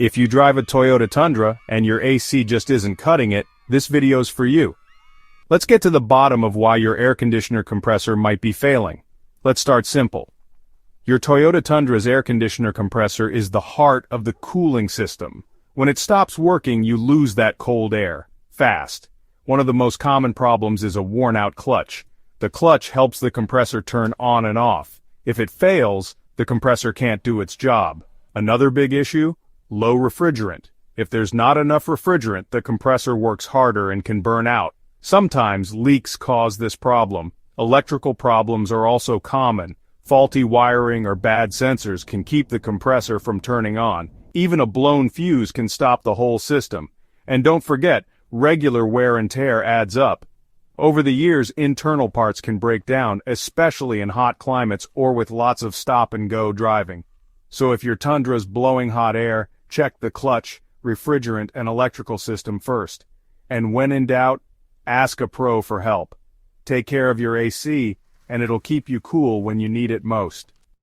If you drive a Toyota Tundra and your AC just isn't cutting it, this video's for you. Let's get to the bottom of why your air conditioner compressor might be failing. Let's start simple. Your Toyota Tundra's air conditioner compressor is the heart of the cooling system. When it stops working, you lose that cold air, fast. One of the most common problems is a worn-out clutch. The clutch helps the compressor turn on and off. If it fails, the compressor can't do its job. Another big issue? Low refrigerant. If there's not enough refrigerant, the compressor works harder and can burn out. Sometimes leaks cause this problem. Electrical problems are also common. Faulty wiring or bad sensors can keep the compressor from turning on. Even a blown fuse can stop the whole system. And don't forget, regular wear and tear adds up. Over the years, internal parts can break down, especially in hot climates or with lots of stop-and-go driving. So if your Tundra's blowing hot air, check the clutch, refrigerant, and electrical system first. And when in doubt, ask a pro for help. Take care of your AC, and it'll keep you cool when you need it most.